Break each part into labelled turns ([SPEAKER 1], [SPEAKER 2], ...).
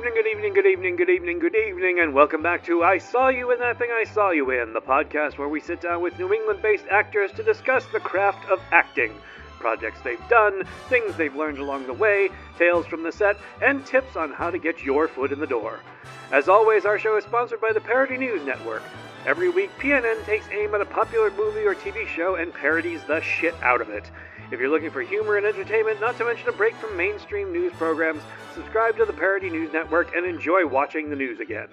[SPEAKER 1] evening, good evening, good evening, good evening, good evening, and welcome back to I Saw You in That Thing I Saw You In, the podcast where we sit down with New England-based actors to discuss the craft of acting, projects they've done, things they've learned along the way, tales from the set, and tips on how to get your foot in the door. As always, our show is sponsored by the Parody News Network. Every week, PNN takes aim at a popular movie or TV show and parodies the shit out of it. If you're looking for humor and entertainment, not to mention a break from mainstream news programs, subscribe to the Parody News Network and enjoy watching the news again.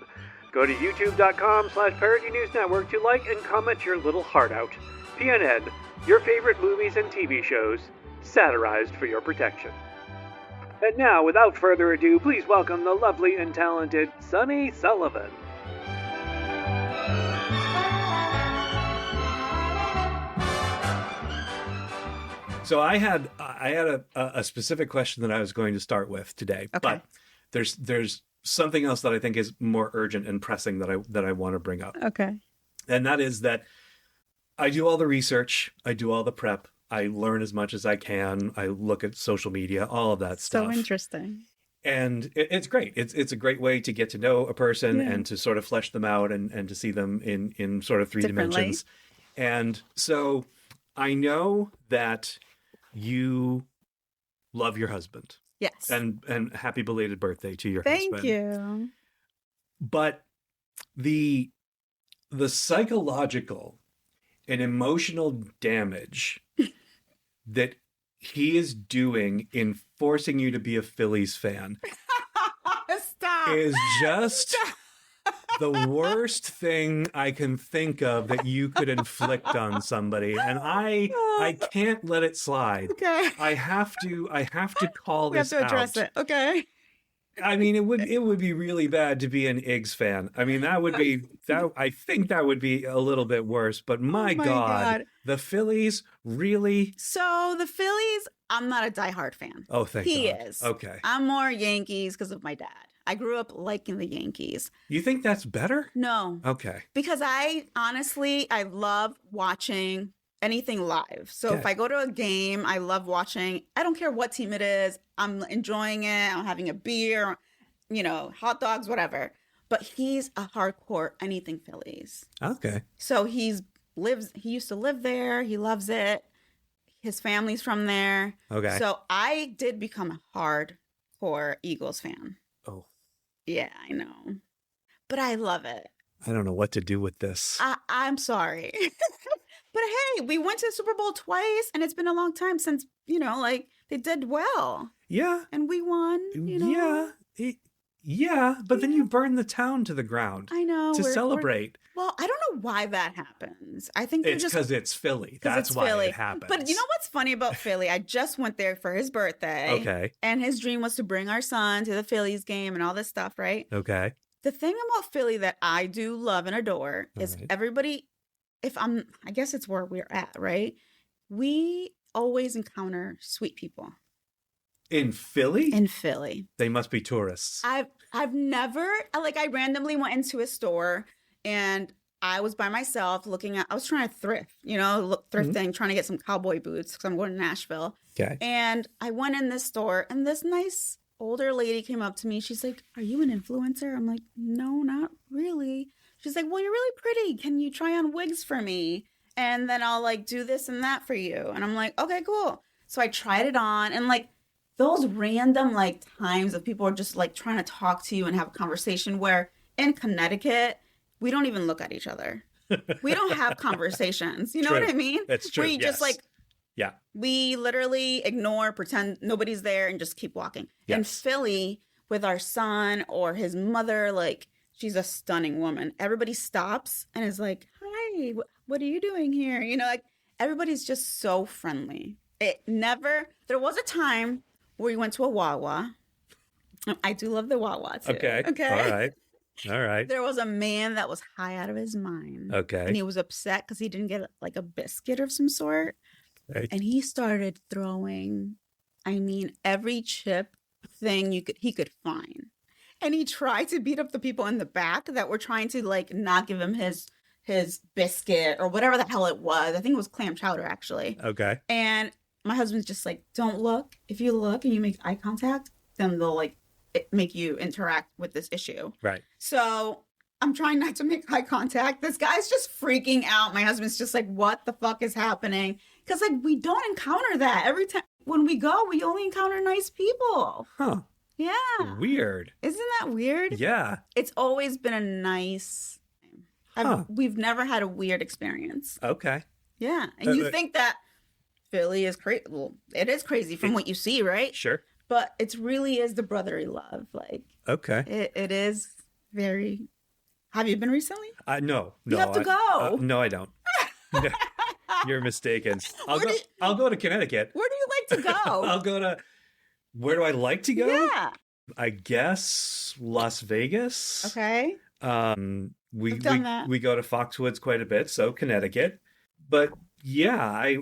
[SPEAKER 1] Go to youtube.com/Parody News Network to like and comment your little heart out. PNN, your favorite movies and TV shows, satirized for your protection. And now, without further ado, please welcome the lovely and talented Sunny Sullivan. So I had a specific question that I was going to start with today, but there's something else that I think is more urgent and pressing that I want to bring up.
[SPEAKER 2] Okay.
[SPEAKER 1] And that is that I do all the research, I do all the prep, I learn as much as I can, I look at social media, all of that stuff.
[SPEAKER 2] So interesting.
[SPEAKER 1] And it's great. It's a great way to get to know a person and to sort of flesh them out and to see them in sort of three dimensions. And so I know that you love your husband.
[SPEAKER 2] Yes.
[SPEAKER 1] And happy belated birthday to your husband.
[SPEAKER 2] Thank you.
[SPEAKER 1] But the psychological and emotional damage that he is doing in forcing you to be a Phillies fan
[SPEAKER 2] Stop.
[SPEAKER 1] is just the worst thing I can think of that you could inflict on somebody, and I can't let it slide.
[SPEAKER 2] Okay.
[SPEAKER 1] I have to call
[SPEAKER 2] We have
[SPEAKER 1] this
[SPEAKER 2] to address
[SPEAKER 1] out.
[SPEAKER 2] it. Okay.
[SPEAKER 1] I mean, it would be really bad to be an Iggs fan. I mean, I think that would be a little bit worse, but my God, the Phillies really.
[SPEAKER 2] So the Phillies, I'm not a diehard fan.
[SPEAKER 1] Oh, thank God.
[SPEAKER 2] He is.
[SPEAKER 1] Okay.
[SPEAKER 2] I'm more Yankees because of my dad. I grew up liking the Yankees.
[SPEAKER 1] You think that's better?
[SPEAKER 2] No.
[SPEAKER 1] Okay.
[SPEAKER 2] Because I love watching anything live. So if I go to a game, I love watching. I don't care what team it is. I'm enjoying it. I'm having a beer, hot dogs, whatever. But he's a hardcore anything Phillies.
[SPEAKER 1] Okay.
[SPEAKER 2] So he used to live there. He loves it. His family's from there.
[SPEAKER 1] Okay.
[SPEAKER 2] So I did become a hardcore Eagles fan.
[SPEAKER 1] Oh.
[SPEAKER 2] Yeah, I know. But I love it.
[SPEAKER 1] I don't know what to do with this.
[SPEAKER 2] I'm sorry. But hey, we went to the Super Bowl twice, and it's been a long time since, they did well.
[SPEAKER 1] Yeah.
[SPEAKER 2] And we won,
[SPEAKER 1] Yeah, but then you burn the town to the ground.
[SPEAKER 2] I know.
[SPEAKER 1] To celebrate.
[SPEAKER 2] Well, I don't know why that happens. I think
[SPEAKER 1] it's because it's Philly. That's
[SPEAKER 2] it's
[SPEAKER 1] why
[SPEAKER 2] Philly.
[SPEAKER 1] it happens.
[SPEAKER 2] But you know what's funny about Philly? I just went there for his birthday.
[SPEAKER 1] Okay.
[SPEAKER 2] And his dream was to bring our son to the Phillies game and all this stuff, right?
[SPEAKER 1] Okay.
[SPEAKER 2] The thing about Philly that I do love and adore is everybody, I guess it's where we're at, right? We always encounter sweet people.
[SPEAKER 1] In Philly?
[SPEAKER 2] In Philly.
[SPEAKER 1] They must be tourists.
[SPEAKER 2] I've never, I randomly went into a store and I was by myself I was trying to thrift, thrifting, trying to get some cowboy boots because I'm going to Nashville.
[SPEAKER 1] Okay.
[SPEAKER 2] And I went in this store and this nice older lady came up to me. She's like, "Are you an influencer?" I'm like, "No, not really." She's like, "Well, you're really pretty. Can you try on wigs for me? And then I'll do this and that for you." And I'm like, "Okay, cool." So I tried it on and those random times of people are just trying to talk to you and have a conversation where in Connecticut, we don't even look at each other. We don't have conversations. You know what I mean?
[SPEAKER 1] That's true.
[SPEAKER 2] Where you just
[SPEAKER 1] yeah.
[SPEAKER 2] We literally ignore, pretend nobody's there and just keep walking.
[SPEAKER 1] Yes.
[SPEAKER 2] In Philly with our son or his mother, she's a stunning woman. Everybody stops and is like, "Hi, what are you doing here?" Everybody's just so friendly. There was a time where we went to a Wawa. I do love the Wawa too.
[SPEAKER 1] Okay. All right.
[SPEAKER 2] There was a man that was high out of his mind.
[SPEAKER 1] Okay.
[SPEAKER 2] And he was upset because he didn't get a biscuit of some sort.
[SPEAKER 1] Right.
[SPEAKER 2] And he started throwing, every chip thing he could find. And he tried to beat up the people in the back that were trying to not give him his biscuit or whatever the hell it was. I think it was clam chowder actually.
[SPEAKER 1] Okay.
[SPEAKER 2] And my husband's just like, "Don't look. If you look and you make eye contact, then they'll make you interact with this issue.
[SPEAKER 1] Right.
[SPEAKER 2] So I'm trying not to make eye contact. This guy's just freaking out. My husband's just like, what the fuck is happening? Because like we don't encounter that. Every time when we go, we only encounter nice people.
[SPEAKER 1] Huh.
[SPEAKER 2] Yeah.
[SPEAKER 1] Weird.
[SPEAKER 2] Isn't that weird?
[SPEAKER 1] Yeah.
[SPEAKER 2] It's always been a nice... We've never had a weird experience.
[SPEAKER 1] Okay.
[SPEAKER 2] Yeah. And you think that Philly is crazy. Well, it is crazy from what you see, right?
[SPEAKER 1] Sure.
[SPEAKER 2] But it really is the brotherly love. Like,
[SPEAKER 1] okay.
[SPEAKER 2] It is very... Have you been recently?
[SPEAKER 1] No.
[SPEAKER 2] You have to go.
[SPEAKER 1] No, I don't. No, you're mistaken. I'll go to Connecticut.
[SPEAKER 2] Where do you like to go?
[SPEAKER 1] I'll go to... Where do I like to go?
[SPEAKER 2] Yeah.
[SPEAKER 1] I guess Las Vegas.
[SPEAKER 2] Okay.
[SPEAKER 1] We go to Foxwoods quite a bit, so Connecticut. But yeah,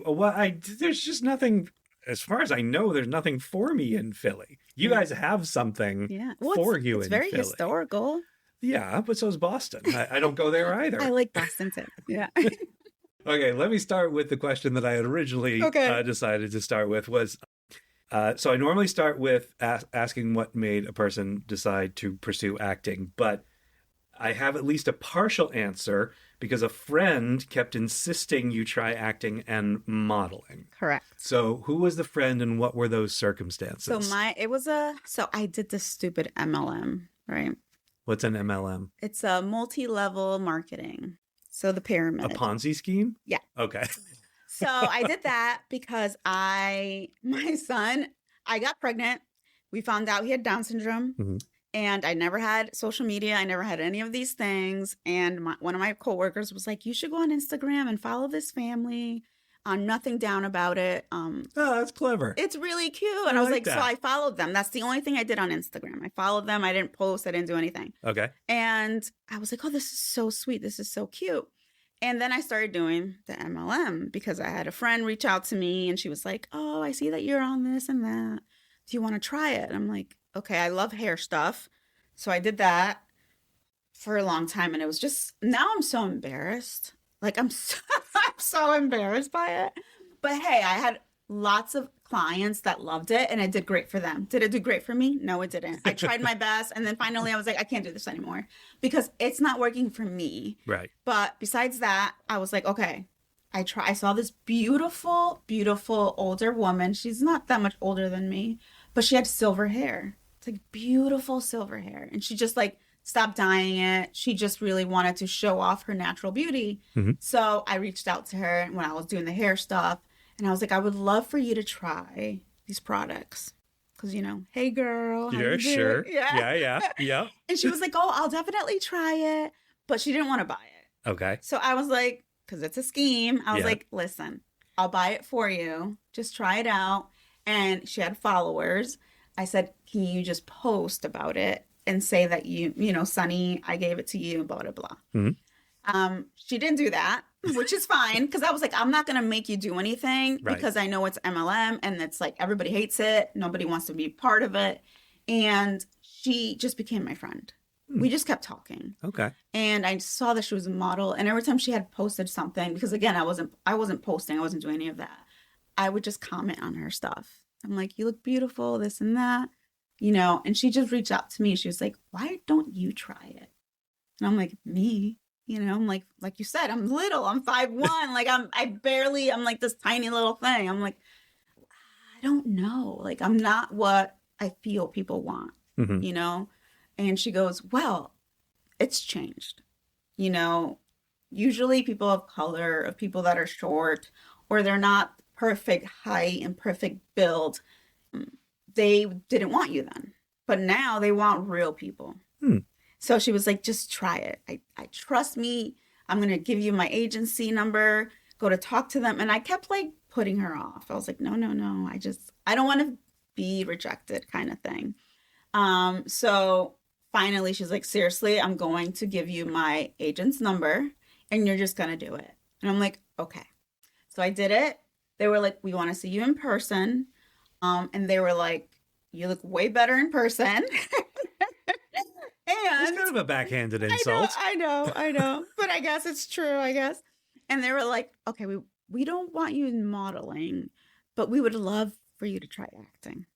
[SPEAKER 1] there's just nothing, as far as I know, there's nothing for me in Philly. You guys have something for you in Philly. It's
[SPEAKER 2] very historical.
[SPEAKER 1] Yeah, but so is Boston. I don't go there either.
[SPEAKER 2] I like Boston too. Yeah.
[SPEAKER 1] Okay, let me start with the question that I had originally decided to start with was, so I normally start with asking what made a person decide to pursue acting, but I have at least a partial answer because a friend kept insisting you try acting and modeling.
[SPEAKER 2] Correct.
[SPEAKER 1] So who was the friend and what were those circumstances?
[SPEAKER 2] So I did this stupid MLM, right?
[SPEAKER 1] What's an MLM?
[SPEAKER 2] It's a multi-level marketing. So the pyramid.
[SPEAKER 1] A Ponzi scheme?
[SPEAKER 2] Yeah.
[SPEAKER 1] Okay.
[SPEAKER 2] So I did that because my son, I got pregnant. We found out he had Down syndrome. Mm-hmm. And I never had social media. I never had any of these things. And one of my coworkers was like, you should go on Instagram and follow this family. Nothing down about it.
[SPEAKER 1] Oh, that's clever.
[SPEAKER 2] It's really cute. And I was like, so I followed them. That's the only thing I did on Instagram. I followed them. I didn't post. I didn't do anything.
[SPEAKER 1] Okay.
[SPEAKER 2] And I was like, oh, this is so sweet. This is so cute. And then I started doing the MLM because I had a friend reach out to me and she was like, oh, I see that you're on this and that. Do you want to try it? And I'm like, okay, I love hair stuff. So I did that for a long time. And it was just, now I'm so embarrassed. Like I'm so embarrassed by it. But hey, I had lots of clients that loved it and it did great for them. Did it do great for me? No, it didn't. I tried my best. And then finally I was like, I can't do this anymore because it's not working for me.
[SPEAKER 1] Right.
[SPEAKER 2] But besides that, I was like, okay, I saw this beautiful, beautiful older woman. She's not that much older than me, but she had silver hair. It's like beautiful silver hair. And she just like stopped dyeing it. She just really wanted to show off her natural beauty. Mm-hmm. So I reached out to her when I was doing the hair stuff. And I was like, I would love for you to try these products. Because, hey, girl.
[SPEAKER 1] Yeah, sure.
[SPEAKER 2] Yeah.
[SPEAKER 1] Yeah.
[SPEAKER 2] And she was like, oh, I'll definitely try it. But she didn't want to buy it.
[SPEAKER 1] Okay.
[SPEAKER 2] So I was like, because it's a scheme. I was like, listen, I'll buy it for you. Just try it out. And she had followers. I said, can you just post about it and say that Sunny, I gave it to you, blah, blah, blah. Mm-hmm. She didn't do that, which is fine. Because I was like, I'm not going to make you do anything because I know it's MLM and it's like everybody hates it. Nobody wants to be part of it. And she just became my friend. We just kept talking.
[SPEAKER 1] Okay.
[SPEAKER 2] And I saw that she was a model. And every time she had posted something, because again, I wasn't posting. I wasn't doing any of that. I would just comment on her stuff. I'm like, you look beautiful, this and that, and she just reached out to me. She was like, why don't you try it? And I'm like, me, I'm like you said, I'm little, I'm 5'1", like I'm like this tiny little thing. I'm like, I don't know. Like, I'm not what I feel people want, And she goes, well, it's changed. Usually people of color, of people that are short, or they're not perfect height and perfect build, they didn't want you then. But now they want real people. So she was like, just try it. I trust me. I'm going to give you my agency number. Go to talk to them. And I kept like putting her off. I was like, no. I don't want to be rejected kind of thing. So finally she's like, seriously, I'm going to give you my agent's number and you're just going to do it. And I'm like, okay. So I did it. They were like, we want to see you in person. And they were like, you look way better in person. And
[SPEAKER 1] it's kind of a backhanded insult.
[SPEAKER 2] I know. But I guess it's true, And they were like, okay, we don't want you in modeling, but we would love for you to try acting.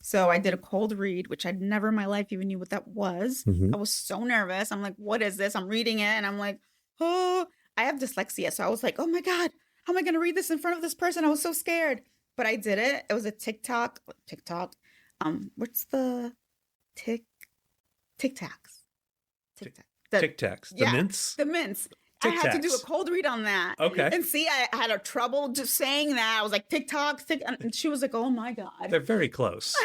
[SPEAKER 2] So I did a cold read, which I'd never in my life even knew what that was. I was so nervous. I'm like, what is this? I'm reading it and I'm like, oh, I have dyslexia. So I was like, oh my God, how am I going to read this in front of this person? I was so scared. But I did it. It was a TikTok. What's the Tic Tacs?
[SPEAKER 1] Tic Tacs. The mints?
[SPEAKER 2] The mints.
[SPEAKER 1] Tic
[SPEAKER 2] I had to do
[SPEAKER 1] Tacs.
[SPEAKER 2] a cold read on that.
[SPEAKER 1] Okay.
[SPEAKER 2] And see, I had a trouble just saying that. I was like, TikTok, and she was like, oh my God.
[SPEAKER 1] They're very close,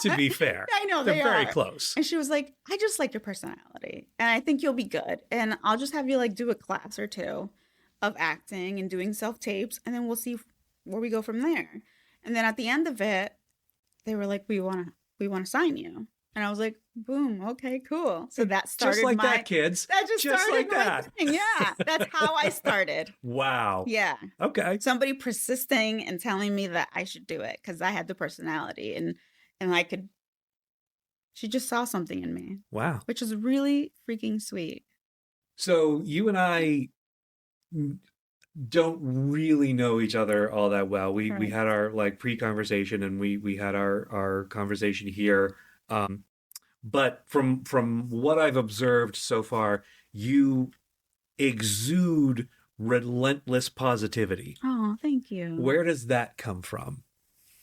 [SPEAKER 1] to be fair.
[SPEAKER 2] I know,
[SPEAKER 1] They're very
[SPEAKER 2] are.
[SPEAKER 1] close.
[SPEAKER 2] And she was like, I just like your personality. And I think you'll be good. And I'll just have you like do a class or two of acting and doing self-tapes. And then we'll see where we go from there. And then at the end of it, they were like, we want to sign you. And I was like, boom, okay, cool. So that started
[SPEAKER 1] just like that, kids.
[SPEAKER 2] That just started
[SPEAKER 1] like that.
[SPEAKER 2] Thing. Yeah, that's how I started.
[SPEAKER 1] Wow.
[SPEAKER 2] Yeah.
[SPEAKER 1] Okay.
[SPEAKER 2] Somebody persisting and telling me that I should do it because I had the personality and I could. She just saw something in me. Wow. Which is really freaking sweet.
[SPEAKER 1] So you and I don't really know each other all that well. We had our like pre-conversation and we had our conversation here. But from what I've observed so far, you exude relentless positivity.
[SPEAKER 2] Oh, thank you.
[SPEAKER 1] Where does that come from?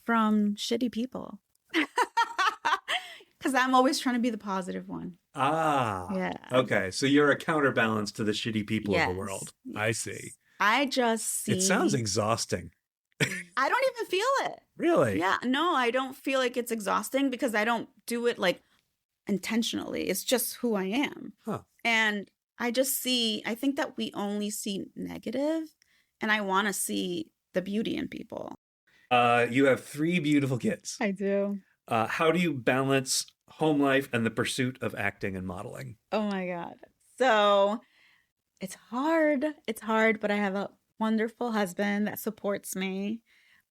[SPEAKER 2] From shitty people. Because I'm always trying to be the positive one. Ah.
[SPEAKER 1] Yeah. Okay. So you're a counterbalance to the shitty people of the world.
[SPEAKER 2] Yes.
[SPEAKER 1] I see.
[SPEAKER 2] I just see.
[SPEAKER 1] It sounds exhausting.
[SPEAKER 2] I don't even feel it.
[SPEAKER 1] Really?
[SPEAKER 2] Yeah. No, I don't feel like it's exhausting because I don't do it like intentionally. It's just who I am. Huh. And I think that we only see negative, and I want to see the beauty in people.
[SPEAKER 1] You have 3 beautiful kids.
[SPEAKER 2] I do.
[SPEAKER 1] How do you balance home life and the pursuit of acting and modeling?
[SPEAKER 2] Oh my God. So it's hard. It's hard, but I have a wonderful husband that supports me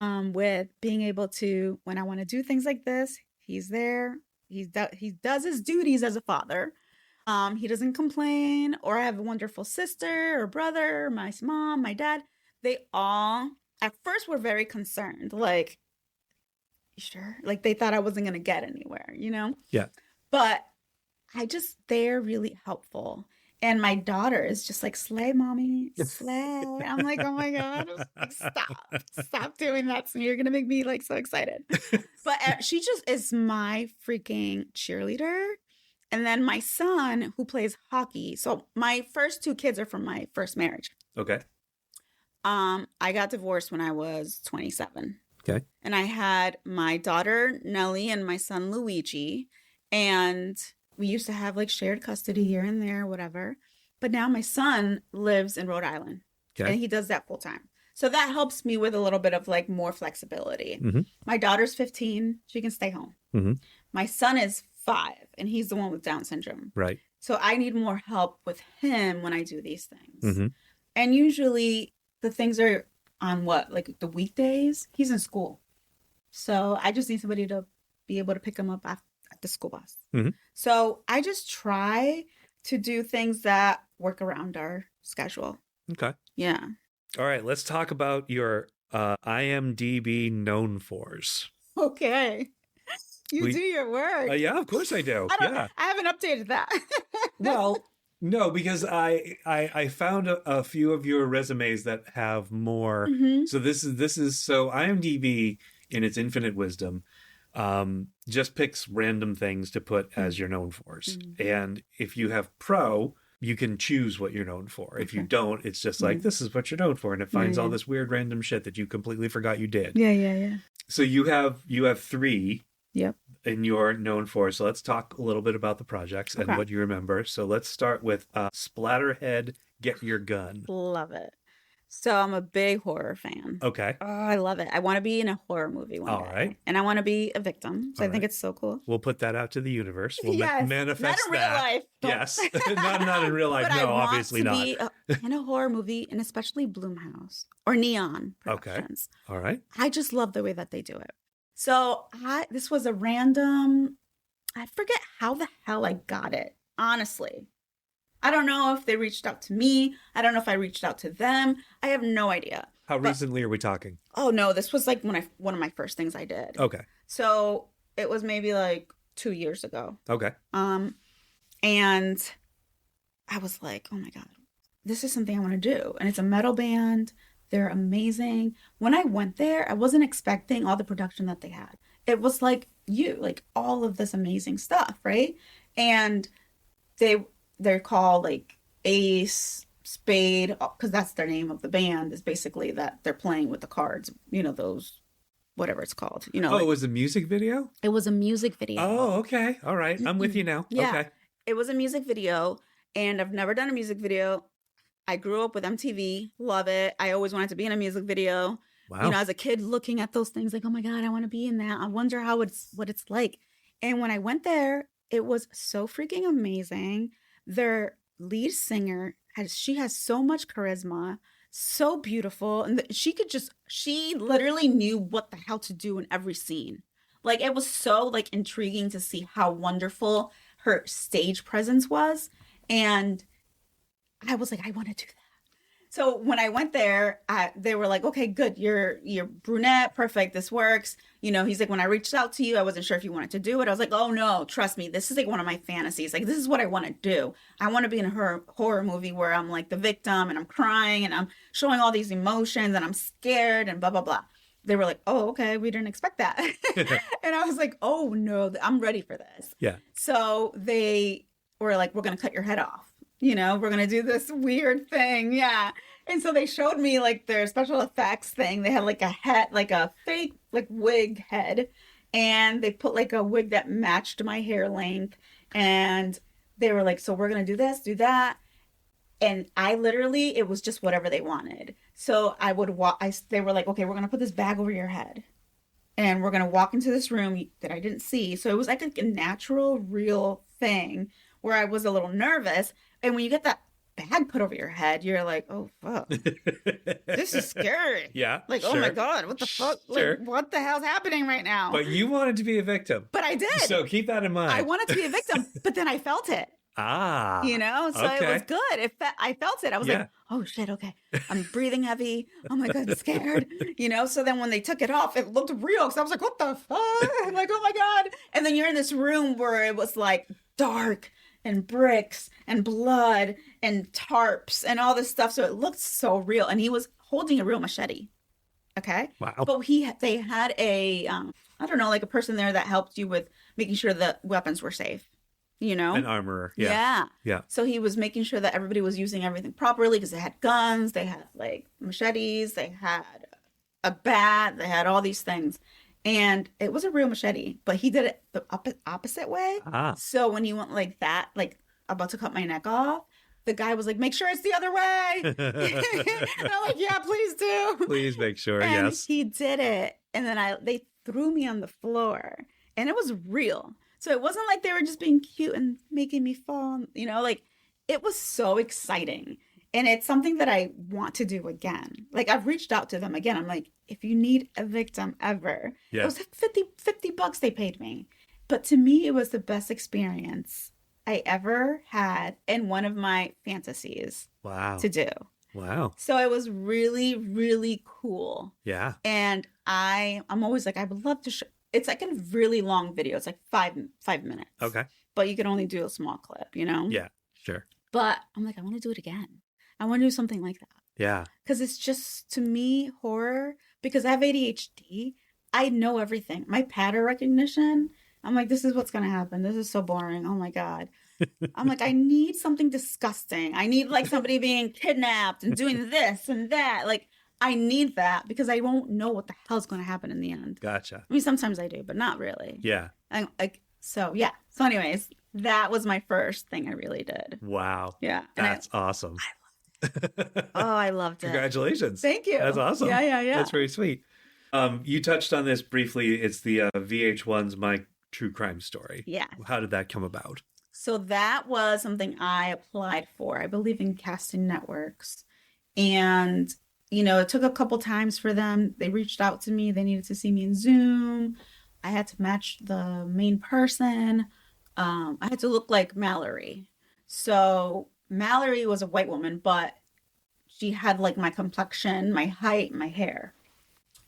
[SPEAKER 2] with being able to, when I want to do things like this, he's there. He does his duties as a father. He doesn't complain. Or I have a wonderful sister or brother, my mom, my dad. They all, at first, were very concerned. Like, sure? Like, they thought I wasn't going to get anywhere, you know? Yeah. But they're really helpful. And my daughter is just like, slay, mommy, slay. I'm like, oh my God, stop doing that to me. You're going to make me like so excited. But she just is my freaking cheerleader. And then my son who plays hockey. So my first 2 kids are from my first marriage. Okay. I got divorced when I was 27. Okay. And I had my daughter, Nellie, and my son, Luigi. And we used to have like shared custody here and there, whatever. But now my son lives in Rhode Island. Okay. And he does that full time. So that helps me with a little bit of like more flexibility. Mm-hmm. My daughter's 15. She can stay home. Mm-hmm. My son is 5 and he's the one with Down syndrome. Right. So I need more help with him when I do these things. Mm-hmm. And usually the things are on like the weekdays, he's in school. So I just need somebody to be able to pick him up at the school bus. Mm-hmm. So I just try to do things that work around our schedule. Okay. Yeah.
[SPEAKER 1] All right. Let's talk about your IMDb known fors.
[SPEAKER 2] Okay. You do your work.
[SPEAKER 1] Yeah, of course I do.
[SPEAKER 2] I haven't updated that.
[SPEAKER 1] Well, no, because I found a few of your resumes that have more. Mm-hmm. So this is so IMDb in its infinite wisdom just picks random things to put as your known fors. Mm-hmm. And if you have pro, you can choose what you're known for. If you don't, it's just like, this is what you're known for. And it finds all this weird random shit that you completely forgot you did. Yeah. So you have 3 in your known for. So let's talk a little bit about the projects and what you remember. So let's start with Splatterhead, Get Your Gun.
[SPEAKER 2] Love it. So I'm a big horror fan. Okay. Oh, I love it. I want to be in a horror movie one day. All right. And I want to be a victim. So I think it's so cool.
[SPEAKER 1] We'll put that out to the universe. We'll manifest
[SPEAKER 2] not in real life.
[SPEAKER 1] Yes. not in real life. No, obviously not.
[SPEAKER 2] Be in a horror movie, and especially Blumhouse or Neon Productions.
[SPEAKER 1] Okay. All right.
[SPEAKER 2] I just love the way that they do it. So this was a random, I forget how the hell I got it, honestly. I don't know if they reached out to me. I don't know if I reached out to them. I have no idea.
[SPEAKER 1] How recently are we talking?
[SPEAKER 2] Oh, no, this was like one of my first things I did.
[SPEAKER 1] Okay.
[SPEAKER 2] So It was maybe like 2 years ago.
[SPEAKER 1] Okay.
[SPEAKER 2] And I was like, oh my God, this is something I want to do. And it's a metal band. They're amazing. When I went there, I wasn't expecting all the production that they had. It was like like all of this amazing stuff, right? And they're called like Ace, Spade, because that's their name of the band, is basically that they're playing with the cards, those, whatever it's called,
[SPEAKER 1] Oh,
[SPEAKER 2] like,
[SPEAKER 1] it was a music video?
[SPEAKER 2] it was a music video.
[SPEAKER 1] Oh, okay. All right. I'm with you now.
[SPEAKER 2] Yeah.
[SPEAKER 1] Okay.
[SPEAKER 2] It was a music video, and I've never done a music video. I grew up with MTV, love it. I always wanted to be in a music video.
[SPEAKER 1] Wow.
[SPEAKER 2] As a kid looking at those things like, oh my God, I want to be in that. I wonder what it's like. And when I went there, it was so freaking amazing. Their lead singer she has so much charisma, so beautiful, and she literally knew what the hell to do in every scene. Like, it was so like intriguing to see how wonderful her stage presence was. And I was like, I want to do that. So when I went there, they were like, okay, good. You're brunette. Perfect. This works. He's like, when I reached out to you, I wasn't sure if you wanted to do it. I was like, oh no, trust me. This is like one of my fantasies. Like, this is what I want to do. I want to be in a horror movie where I'm like the victim and I'm crying and I'm showing all these emotions and I'm scared and blah, blah, blah. They were like, oh, okay. We didn't expect that. And I was like, oh no, I'm ready for this.
[SPEAKER 1] Yeah.
[SPEAKER 2] So they were like, we're going to cut your head off. We're going to do this weird thing. Yeah. And so they showed me like their special effects thing. They had like a head, like a fake like wig head. And they put like a wig that matched my hair length. And they were like, so we're going to do this, do that. And it was just whatever they wanted. So I would they were like, okay, we're going to put this bag over your head. And we're going to walk into this room that I didn't see. So it was like a natural, real thing where I was a little nervous. And when you get that bag put over your head, you're like, oh, fuck. This is scary.
[SPEAKER 1] Yeah.
[SPEAKER 2] Like,
[SPEAKER 1] sure.
[SPEAKER 2] oh my God, what the fuck?
[SPEAKER 1] Sure.
[SPEAKER 2] Like, what the hell's happening right now?
[SPEAKER 1] But you wanted to be a victim.
[SPEAKER 2] But I did.
[SPEAKER 1] So keep that in mind.
[SPEAKER 2] I wanted to be a victim, but then I felt it.
[SPEAKER 1] Ah.
[SPEAKER 2] So
[SPEAKER 1] okay.
[SPEAKER 2] It was good. I felt it. I was like, oh shit, okay. I'm breathing heavy. Oh my God, I'm scared. So then when they took it off, it looked real. Because I was like, what the fuck? I'm like, oh my God. And then you're in this room where it was like dark and bricks and blood and tarps and all this stuff. So it looked so real. And he was holding a real machete. Okay.
[SPEAKER 1] Wow.
[SPEAKER 2] But they had a, I don't know, like a person there that helped you with making sure the weapons were safe.
[SPEAKER 1] An armorer.
[SPEAKER 2] Yeah.
[SPEAKER 1] Yeah.
[SPEAKER 2] So he was making sure that everybody was using everything properly because they had guns, they had like machetes, they had a bat, they had all these things. And it was a real machete, but he did it the opposite way.
[SPEAKER 1] Ah.
[SPEAKER 2] So when he went like that, like about to cut my neck off, the guy was like, make sure it's the other way. And I'm like, yeah, please do.
[SPEAKER 1] Please make sure,
[SPEAKER 2] and
[SPEAKER 1] yes.
[SPEAKER 2] He did it. And then they threw me on the floor. And it was real. So it wasn't like they were just being cute and making me fall, like it was so exciting. And it's something that I want to do again. Like I've reached out to them again. I'm like, if you need a victim ever, It was like $50 they paid me. But to me, it was the best experience I ever had and one of my fantasies to do.
[SPEAKER 1] Wow.
[SPEAKER 2] So it was really, really cool.
[SPEAKER 1] Yeah.
[SPEAKER 2] And I'm always like, I would love to show. It's like a really long video. It's like 5 minutes.
[SPEAKER 1] Okay.
[SPEAKER 2] But you can only do a small clip,
[SPEAKER 1] Yeah, sure.
[SPEAKER 2] But I'm like, I want to do it again. I want to do something like that.
[SPEAKER 1] Yeah.
[SPEAKER 2] Because it's just, to me, horror. Because I have ADHD. I know everything. My pattern recognition, I'm like, this is what's going to happen. This is so boring. Oh my God. I'm like, I need something disgusting. I need like somebody being kidnapped and doing this and that. Like, I need that because I won't know what the hell's going to happen in the end.
[SPEAKER 1] Gotcha.
[SPEAKER 2] I mean, sometimes I do, but not really.
[SPEAKER 1] Yeah.
[SPEAKER 2] So anyways, that was my first thing I really did.
[SPEAKER 1] Wow.
[SPEAKER 2] Yeah.
[SPEAKER 1] That's awesome.
[SPEAKER 2] I loved it. Oh, I loved it.
[SPEAKER 1] Congratulations.
[SPEAKER 2] Thank you.
[SPEAKER 1] That's awesome.
[SPEAKER 2] Yeah.
[SPEAKER 1] That's very sweet. You touched on this briefly. It's the VH1's My True Crime Story.
[SPEAKER 2] Yeah.
[SPEAKER 1] How did that come about?
[SPEAKER 2] So that was something I applied for. I believe in casting networks. And it took a couple times for them. They reached out to me. They needed to see me in Zoom. I had to match the main person. I had to look like Mallory. So Mallory was a white woman, but she had like my complexion, my height, my hair.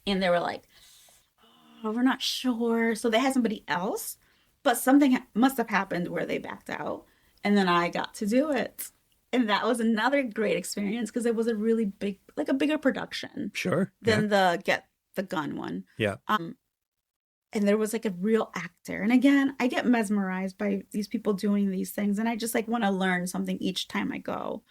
[SPEAKER 2] And they were like, oh, we're not sure. So they had somebody else, but something must have happened where they backed out. And then I got to do it. And that was another great experience because it was a really big, like a bigger production
[SPEAKER 1] Sure.
[SPEAKER 2] than the Get the Gun one.
[SPEAKER 1] Yeah.
[SPEAKER 2] And there was like a real actor. And again, I get mesmerized by these people doing these things. And I just like want to learn something each time I go.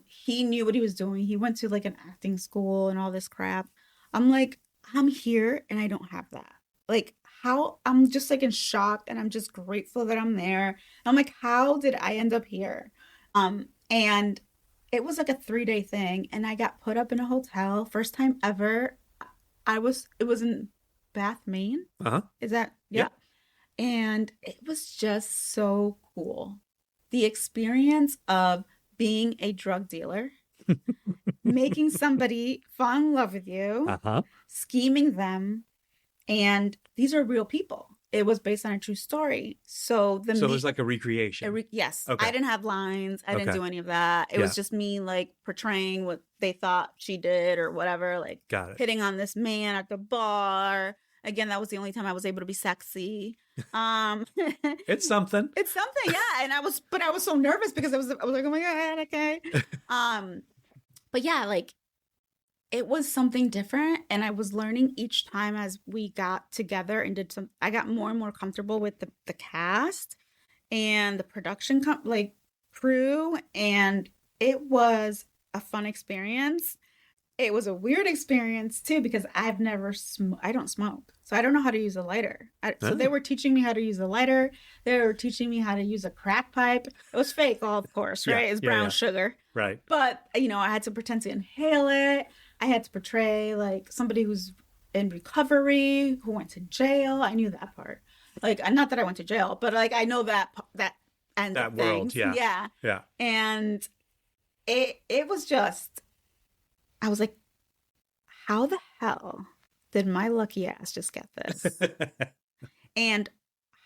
[SPEAKER 2] He knew what he was doing. He went to like an acting school and all this crap. I'm like, I'm here and I don't have that. Like, how I'm just like in shock and I'm just grateful that I'm there. I'm like, how did I end up here? And it was like a 3-day thing and I got put up in a hotel. First time ever. It was in Bath, Maine.
[SPEAKER 1] Uh-huh.
[SPEAKER 2] Is that? Yeah. And it was just so cool. The experience of being a drug dealer, making somebody fall in love with you, scheming them, and these are real people. It was based on a true story. So it was
[SPEAKER 1] like a recreation.
[SPEAKER 2] Yes.
[SPEAKER 1] Okay.
[SPEAKER 2] I didn't have lines. I didn't do any of that. It was just me like portraying what they thought she did or whatever, like hitting on this man at the bar. Again, that was the only time I was able to be sexy.
[SPEAKER 1] It's something.
[SPEAKER 2] It's something, yeah. And I was so nervous because I was like, oh my God, okay. But yeah, like it was something different. And I was learning each time as we got together and I got more and more comfortable with the cast and the production crew. And it was a fun experience. It was a weird experience too because I don't smoke. So I don't know how to use a lighter. So they were teaching me how to use a lighter. They were teaching me how to use a crack pipe. It was fake, of course, right? It's brown sugar.
[SPEAKER 1] Right.
[SPEAKER 2] But, I had to pretend to inhale it. I had to portray like somebody who's in recovery, who went to jail. I knew that part. Like, not that I went to jail, but like I know that end
[SPEAKER 1] that
[SPEAKER 2] of
[SPEAKER 1] world.
[SPEAKER 2] Things.
[SPEAKER 1] Yeah. Yeah.
[SPEAKER 2] And it was just, I was like, how the hell did my lucky ass just get this? And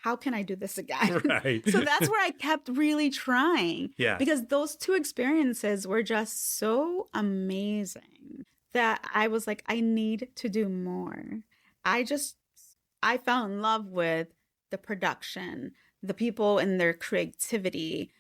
[SPEAKER 2] how can I do this again?
[SPEAKER 1] Right.
[SPEAKER 2] So that's where I kept really trying.
[SPEAKER 1] Yeah. Because
[SPEAKER 2] those two experiences were just so amazing that I was like, I need to do more. I fell in love with the production, the people and their creativity.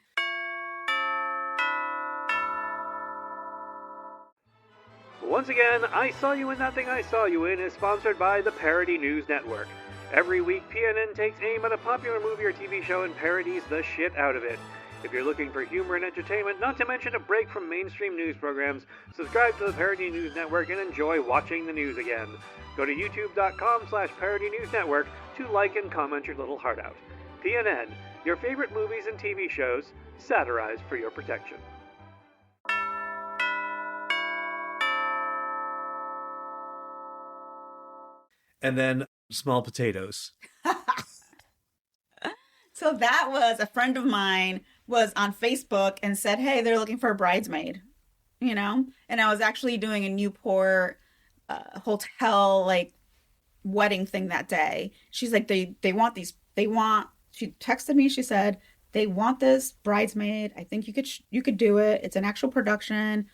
[SPEAKER 1] Once again, I Saw You in That Thing I Saw You In is sponsored by the Parody News Network. Every week, PNN takes aim at a popular movie or TV show and parodies the shit out of it. If you're looking for humor and entertainment, not to mention a break from mainstream news programs, subscribe to the Parody News Network and enjoy watching the news again. Go to youtube.com/Parody News Network to like and comment your little heart out. PNN, your favorite movies and TV shows, satirized for your protection. And then small potatoes.
[SPEAKER 2] So that was a friend of mine was on Facebook and said, hey, they're looking for a bridesmaid, and I was actually doing a Newport hotel like wedding thing that day. She's like, she texted me, she said, they want this bridesmaid. I think you could do it. It's an actual production.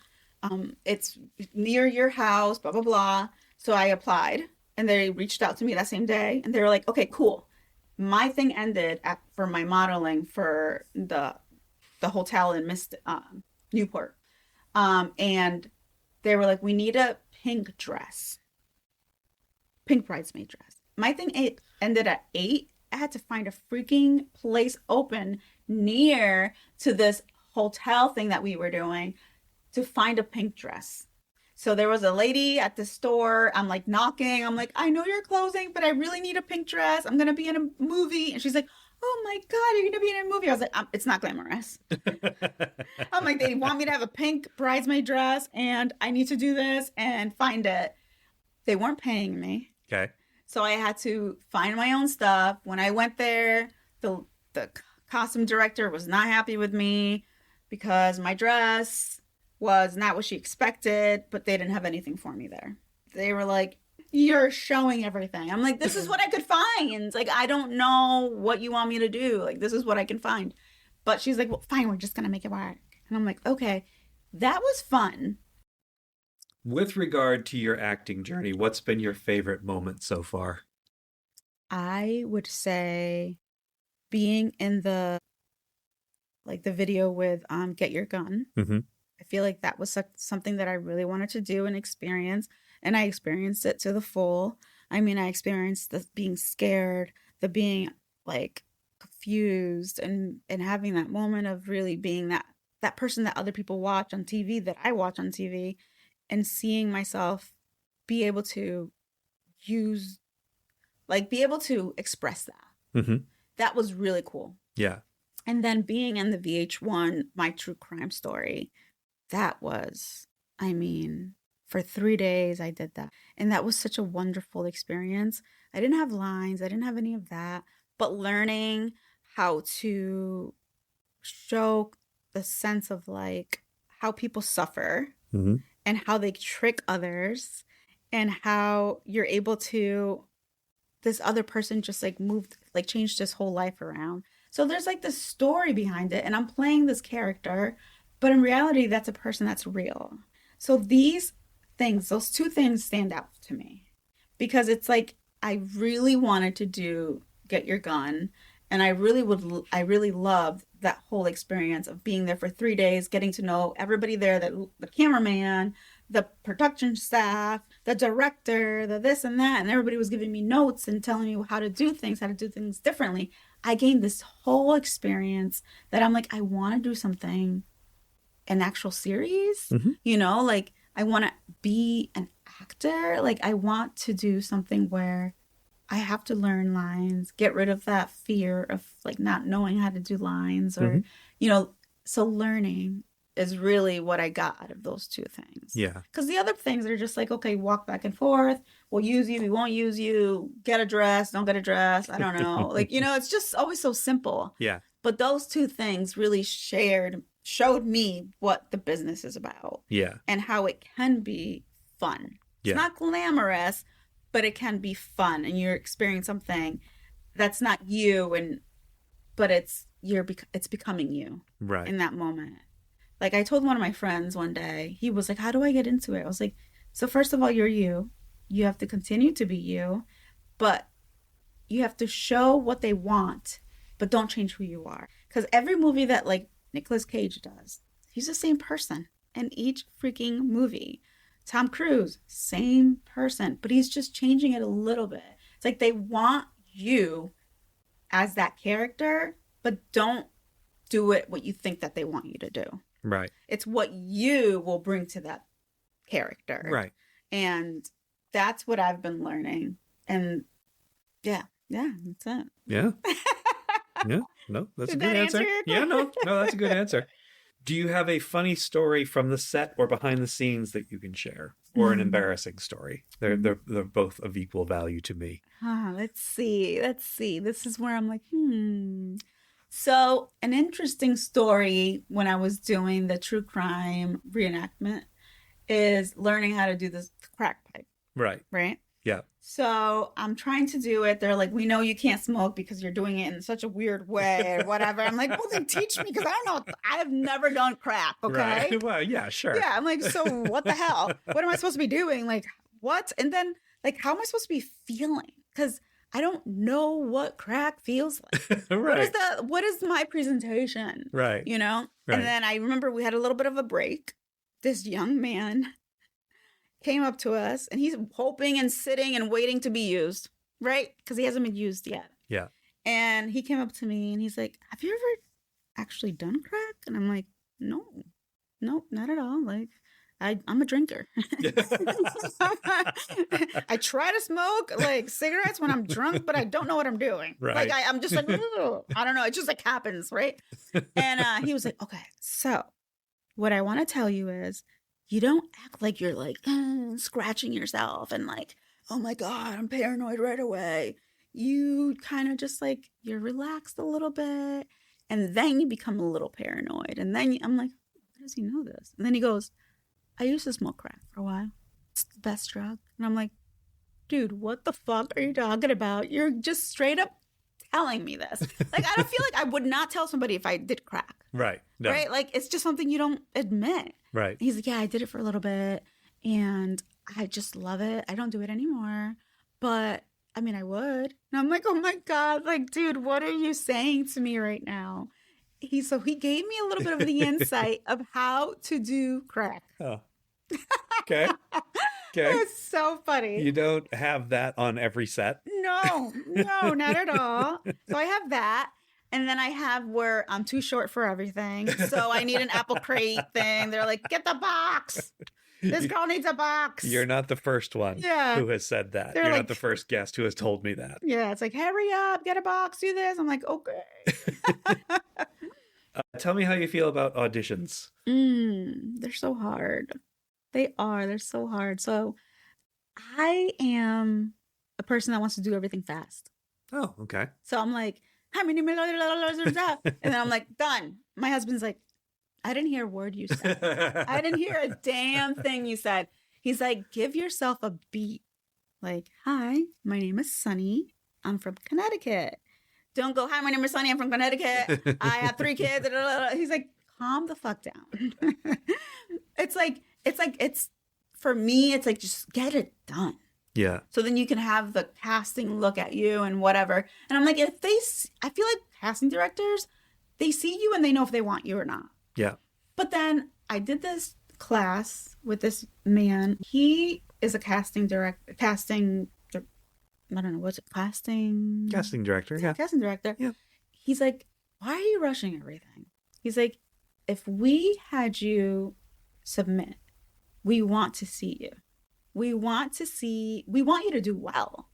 [SPEAKER 2] It's near your house, blah, blah, blah. So I applied. And they reached out to me that same day and they were like, okay, cool. My thing ended for my modeling for the hotel in Newport. And they were like, we need a pink bridesmaid dress. My thing ended at 8. I had to find a freaking place open near to this hotel thing that we were doing to find a pink dress. So there was a lady at the store. I'm like knocking. I'm like, I know you're closing, but I really need a pink dress. I'm going to be in a movie. And she's like, oh my God, you're going to be in a movie. I was like, it's not glamorous. I'm like, they want me to have a pink bridesmaid dress and I need to do this and find it. They weren't paying me.
[SPEAKER 1] Okay.
[SPEAKER 2] So I had to find my own stuff. When I went there, the costume director was not happy with me because my dress was not what she expected, but they didn't have anything for me there. They were like, you're showing everything. I'm like, this is what I could find. Like, I don't know what you want me to do. Like, this is what I can find. But she's like, well, fine, we're just going to make it work. And I'm like, okay, that was fun.
[SPEAKER 1] With regard to your acting journey, what's been your favorite moment so far?
[SPEAKER 2] I would say being in the video with Get Your Gun.
[SPEAKER 1] Mm-hmm.
[SPEAKER 2] I feel like that was something that I really wanted to do and experience, and I experienced it to the full. I mean, I experienced the being scared, the being like confused, and having that moment of really being that person that other people watch on TV, that I watch on TV, and seeing myself be able to use, be able to express that.
[SPEAKER 1] Mm-hmm.
[SPEAKER 2] That was really cool.
[SPEAKER 1] Yeah.
[SPEAKER 2] And then being in the VH1, my true crime story, that was, I mean, for 3 days I did that. And that was such a wonderful experience. I didn't have lines, I didn't have any of that, but learning how to show the sense of like how people suffer
[SPEAKER 1] Mm-hmm.
[SPEAKER 2] and how they trick others, and how you're able to, this other person just like moved, like changed his whole life around. So there's like this story behind it, and I'm playing this character, but in reality, that's a person that's real. So these things, those two things stand out to me, because it's like I really wanted to do Get Your Gun, and I really loved that whole experience of being there for 3 days, getting to know everybody there, the cameraman, the production staff, the director, the this and that, and everybody was giving me notes and telling me how to do things differently. I gained this whole experience that I'm like, I want to do something, an actual series,
[SPEAKER 1] Mm-hmm.
[SPEAKER 2] like I want to be an actor. Like I want to do something where I have to learn lines, get rid of that fear of like not knowing how to do lines, or, so learning is really what I got out of those two things.
[SPEAKER 1] Yeah.
[SPEAKER 2] Because the other things are just like, okay, walk back and forth. We'll use you. We won't use you. Get a dress. Don't get a dress. I don't know. It's just always so simple.
[SPEAKER 1] Yeah.
[SPEAKER 2] But those two things really showed me what the business is about.
[SPEAKER 1] Yeah.
[SPEAKER 2] And how it can be fun.
[SPEAKER 1] Yeah.
[SPEAKER 2] It's not glamorous, but it can be fun, and you're experiencing something that's not you, but it's becoming you
[SPEAKER 1] Right.
[SPEAKER 2] in that moment. Like I told one of my friends one day, he was like, how do I get into it? I was like, so first of all, you're you. You have to continue to be you, but you have to show what they want, but don't change who you are. Because every movie that like Nicolas Cage does, he's the same person in each freaking movie. Tom Cruise, same person, but he's just changing it a little bit. It's like they want you as that character, but don't do it what you think that they want you to do.
[SPEAKER 1] Right.
[SPEAKER 2] It's what you will bring to that character.
[SPEAKER 1] Right.
[SPEAKER 2] And that's what I've been learning. And yeah, that's it.
[SPEAKER 1] Yeah. Yeah. No, that's
[SPEAKER 2] Did
[SPEAKER 1] a good
[SPEAKER 2] that
[SPEAKER 1] answer.
[SPEAKER 2] answer your
[SPEAKER 1] Yeah,
[SPEAKER 2] question?
[SPEAKER 1] no, that's a good answer. Do you have a funny story from the set or behind the scenes that you can share, or an embarrassing story? They're both of equal value to me.
[SPEAKER 2] Let's see. This is where I'm like, So an interesting story when I was doing the true crime reenactment is learning how to do this crack pipe.
[SPEAKER 1] Right.
[SPEAKER 2] Right?
[SPEAKER 1] Yeah.
[SPEAKER 2] So I'm trying to do it. They're like, we know you can't smoke because you're doing it in such a weird way or whatever. I'm like, well, then teach me, because I don't know. I have never done crack. Okay.
[SPEAKER 1] Right. Well, yeah, sure.
[SPEAKER 2] Yeah. I'm like, so what the hell? What am I supposed to be doing? Like, what? And then, like, how am I supposed to be feeling? Because I don't know what crack feels like.
[SPEAKER 1] Right.
[SPEAKER 2] What is my presentation?
[SPEAKER 1] Right.
[SPEAKER 2] Right. And then I remember we had a little bit of a break. This young man came up to us, and he's hoping and sitting and waiting to be used, right? Because he hasn't been used yet.
[SPEAKER 1] Yeah.
[SPEAKER 2] And he came up to me and he's like, have you ever actually done crack? And I'm like, no, not at all. Like, I'm a drinker. I try to smoke like cigarettes when I'm drunk, but I don't know what I'm doing.
[SPEAKER 1] Right.
[SPEAKER 2] Like I'm just like, I don't know. It just like happens, right? And he was like, okay, so what I want to tell you is, you don't act like you're like scratching yourself and like, oh my God, I'm paranoid right away. You kind of just like, you're relaxed a little bit, and then you become a little paranoid. And then I'm like, how does he know this? And then he goes, I used to smoke crack for a while. It's the best drug. And I'm like, dude, what the fuck are you talking about? You're just straight up telling me this. Like, I don't feel like I would not tell somebody if I did crack.
[SPEAKER 1] Right. No.
[SPEAKER 2] Right? Like, it's just something you don't admit.
[SPEAKER 1] Right.
[SPEAKER 2] And he's like, yeah, I did it for a little bit. And I just love it. I don't do it anymore. But I mean, I would. And I'm like, oh my God, like, dude, what are you saying to me right now? He gave me a little bit of the insight of how to do crack.
[SPEAKER 1] Oh, okay. Okay.
[SPEAKER 2] It's so funny.
[SPEAKER 1] You don't have that on every set.
[SPEAKER 2] No, not at all. So I have that. And then I have where I'm too short for everything. So I need an apple crate thing. They're like, get the box. This girl needs a box.
[SPEAKER 1] You're not the first one who has said that. You're not the first guest who has told me that.
[SPEAKER 2] Yeah, it's like, hurry up, get a box, do this. I'm like, okay.
[SPEAKER 1] Tell me how you feel about auditions.
[SPEAKER 2] They're so hard. They are. They're so hard. So I am a person that wants to do everything fast.
[SPEAKER 1] Oh, okay.
[SPEAKER 2] So I'm like, how many and then I'm like, done. My husband's like, I didn't hear a word you said. I didn't hear a damn thing you said. He's like, give yourself a beat. Like, hi, my name is Sunny. I'm from Connecticut. Don't go, hi, my name is Sunny. I'm from Connecticut. I have 3 kids. He's like, calm the fuck down. It's for me, it's like, just get it done.
[SPEAKER 1] Yeah.
[SPEAKER 2] So then you can have the casting look at you and whatever. And I'm like, I feel like casting directors, they see you and they know if they want you or not.
[SPEAKER 1] Yeah.
[SPEAKER 2] But then I did this class with this man. He is a casting director. Casting director. Yeah. Casting director.
[SPEAKER 1] Yeah.
[SPEAKER 2] He's like, why are you rushing everything? He's like, if we had you submit, we want to see you. We want you to do well.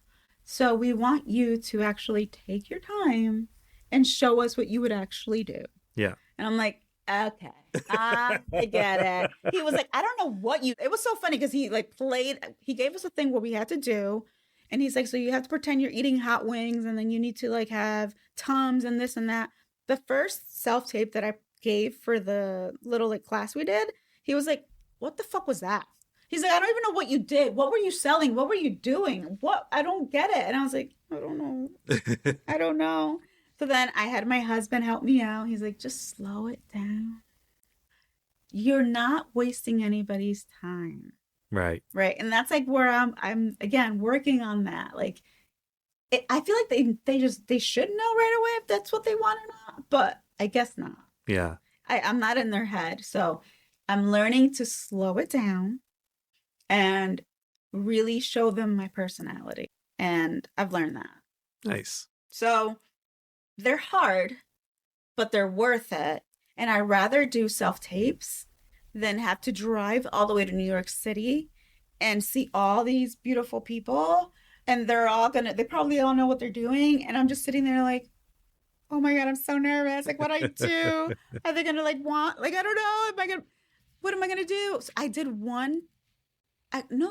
[SPEAKER 2] So we want you to actually take your time and show us what you would actually do.
[SPEAKER 1] Yeah.
[SPEAKER 2] And I'm like, okay, I get it. He was like, I don't know what it was so funny because he gave us a thing where we had to do. And he's like, so you have to pretend you're eating hot wings and then you need to like have Tums and this and that. The first self-tape that I gave for the little like class we did, he was like, what the fuck was that? He's like, I don't even know what you did. What were you selling? What were you doing? What? I don't get it. And I was like, I don't know. I don't know. So then I had my husband help me out. He's like, just slow it down. You're not wasting anybody's time.
[SPEAKER 1] Right.
[SPEAKER 2] Right. And that's like where I'm again working on that. Like, I feel like they should know right away if that's what they want or not. But I guess not.
[SPEAKER 1] Yeah.
[SPEAKER 2] I'm not in their head. So I'm learning to slow it down and really show them my personality. And I've learned that.
[SPEAKER 1] Nice.
[SPEAKER 2] So they're hard, but they're worth it. And I'd rather do self-tapes than have to drive all the way to New York City and see all these beautiful people. And they probably all know what they're doing. And I'm just sitting there like, oh my God, I'm so nervous. Like, what do I do? Are they going to I don't know. What am I going to do? So I did